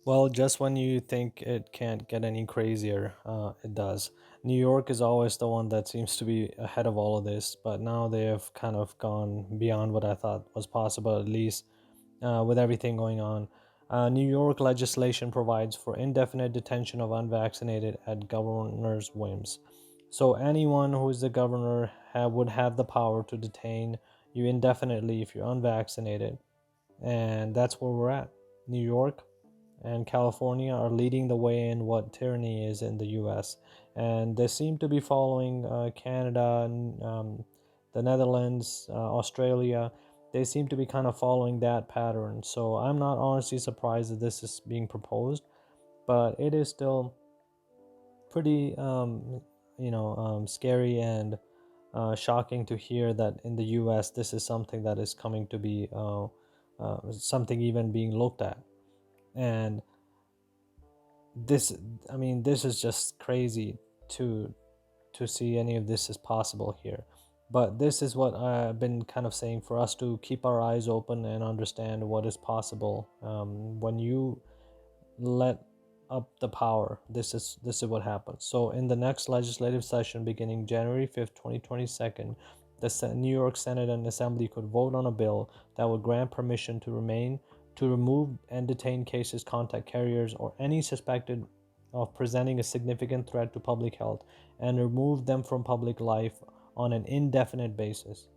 Well, just when you think it can't get any crazier, it does. New York is always the one that seems to be ahead of all of this, but now they have kind of gone beyond what I thought was possible, at least with everything going on. New York legislation provides for indefinite detention of unvaccinated at governor's whims. So anyone who is the governor would have the power to detain you indefinitely if you're unvaccinated, and that's where we're at. New York and California are leading the way in what tyranny is in the US. And they seem to be following Canada, the Netherlands, Australia. They seem to be kind of following that pattern. So I'm not honestly surprised that this is being proposed, but it is still pretty, scary and shocking to hear that in the US this is something that is coming to be something even being looked at. And this this is just crazy to see any of this is possible here, but this is what I've been kind of saying, for us to keep our eyes open and understand what is possible when you let up the power. This is what happens. So in the next legislative session beginning January 5th 2022, the New York Senate and Assembly could vote on a bill that would grant permission to remove and detain cases, contact carriers, or any suspected of presenting a significant threat to public health, and remove them from public life on an indefinite basis.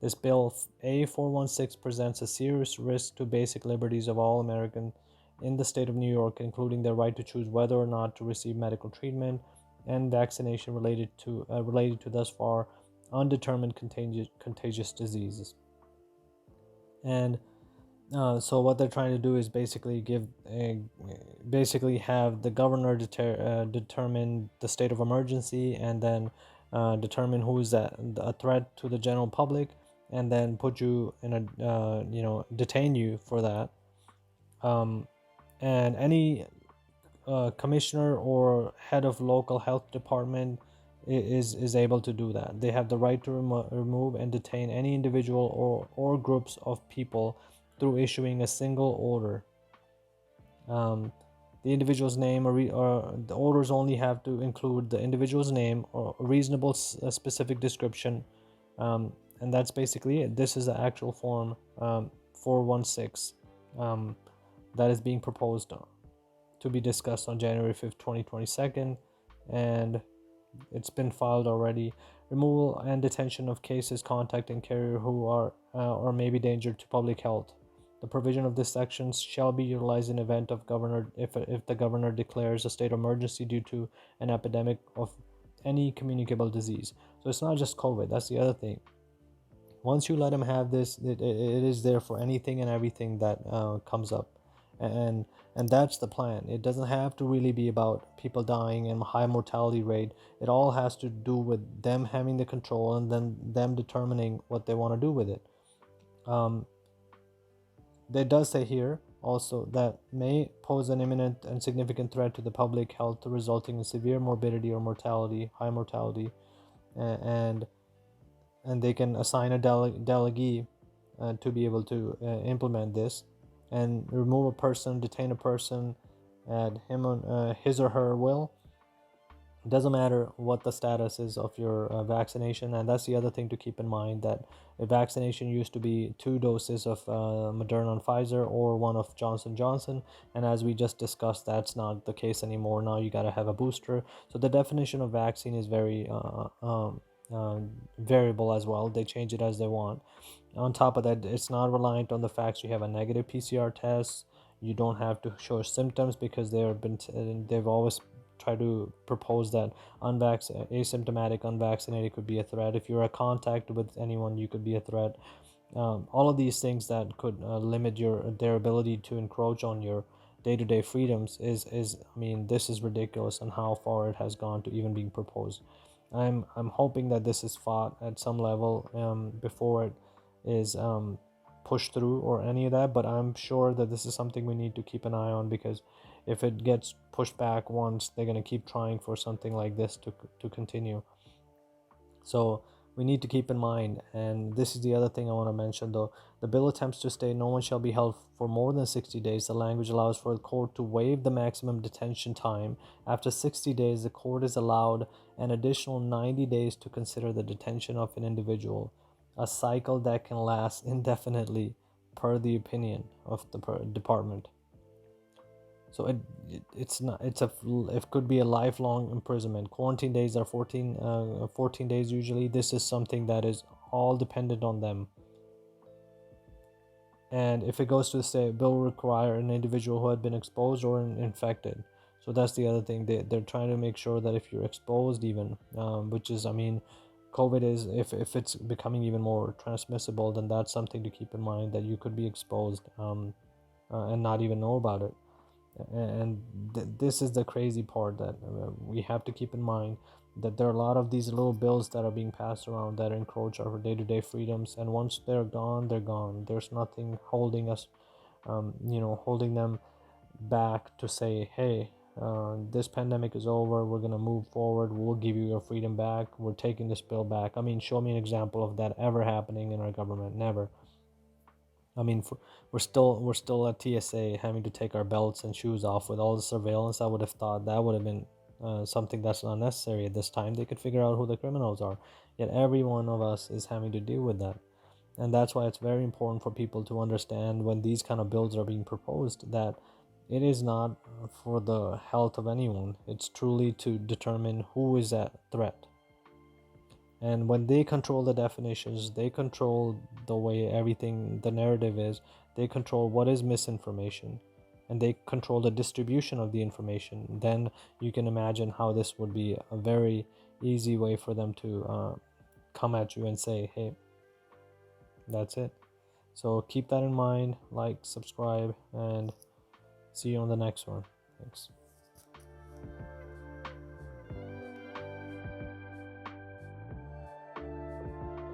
This bill A416 presents a serious risk to basic liberties of all Americans in the state of New York, including their right to choose whether or not to receive medical treatment and vaccination related to thus far undetermined contagious diseases. And so what they're trying to do is basically have the governor determine the state of emergency, and then determine who is a threat to the general public, and then put you in a detain you for that. Um, and any commissioner or head of local health department is able to do that. They have the right to remove and detain any individual or groups of people through issuing a single order. Um, the individual's name or the orders only have to include the individual's name or a reasonable specific description, and that's basically it. This is the actual form 416 that is being proposed to be discussed on January 5th, 2022, and it's been filed already. Removal and detention of cases, contact, and carrier who are or may be danger to public health. The provision of this section shall be utilized in event of governor if the governor declares a state of emergency due to an epidemic of any communicable disease. So it's not just COVID. That's the other thing. Once you let them have this, it is there for anything and everything that comes up, and that's the plan. It doesn't have to really be about people dying and high mortality rate. It all has to do with them having the control and then them determining what they want to do with it. um, They does say here also that may pose an imminent and significant threat to the public health, resulting in severe morbidity or mortality, high mortality, and they can assign a delegee to be able to implement this, and remove a person, detain a person at his or her will. It doesn't matter what the status is of your vaccination. And that's the other thing to keep in mind, that a vaccination used to be 2 doses of Moderna and Pfizer, or one of Johnson & Johnson, and as we just discussed, that's not the case anymore. Now you got to have a booster. So the definition of vaccine is very variable as well. They change it as they want. On top of that, it's not reliant on the fact you have a negative PCR test. You don't have to show symptoms, because they've always try to propose that asymptomatic unvaccinated could be a threat. If you're a contact with anyone, you could be a threat. All of these things that could limit their ability to encroach on your day-to-day freedoms this is ridiculous, and how far it has gone to even being proposed. I'm hoping that this is fought at some level before it is pushed through or any of that, but I'm sure that this is something we need to keep an eye on, because if it gets pushed back once, they're going to keep trying for something like this to continue. So we need to keep in mind, and this is the other thing I want to mention though. The bill attempts to state no one shall be held for more than 60 days. The language allows for the court to waive the maximum detention time. After 60 days, the court is allowed an additional 90 days to consider the detention of an individual, a cycle that can last indefinitely, per the opinion of the department. So it's not, it could be a lifelong imprisonment. Quarantine days are 14 days usually. This is something that is all dependent on them. And if it goes to the state, bill will require an individual who had been exposed or infected. So that's the other thing. They're trying to make sure that if you're exposed even, which is, I mean, COVID is, if it's becoming even more transmissible, then that's something to keep in mind, that you could be exposed and not even know about it. And this is the crazy part, that we have to keep in mind, that there are a lot of these little bills that are being passed around that encroach our day-to-day freedoms, and once they're gone, they're gone. There's nothing holding us, holding them back to say, hey, this pandemic is over, we're going to move forward, we'll give you your freedom back, we're taking this bill back. I mean, show me an example of that ever happening in our government. Never. I mean, we're still at TSA having to take our belts and shoes off with all the surveillance. I would have thought that would have been something that's not necessary at this time. They could figure out who the criminals are. Yet every one of us is having to deal with that, and that's why it's very important for people to understand, when these kind of bills are being proposed, that it is not for the health of anyone. It's truly to determine who is at threat. And when they control the definitions, they control the way everything, the narrative is, they control what is misinformation, and they control the distribution of the information. Then you can imagine how this would be a very easy way for them to come at you and say, hey, that's it. So keep that in mind, like, subscribe, and see you on the next one. Thanks.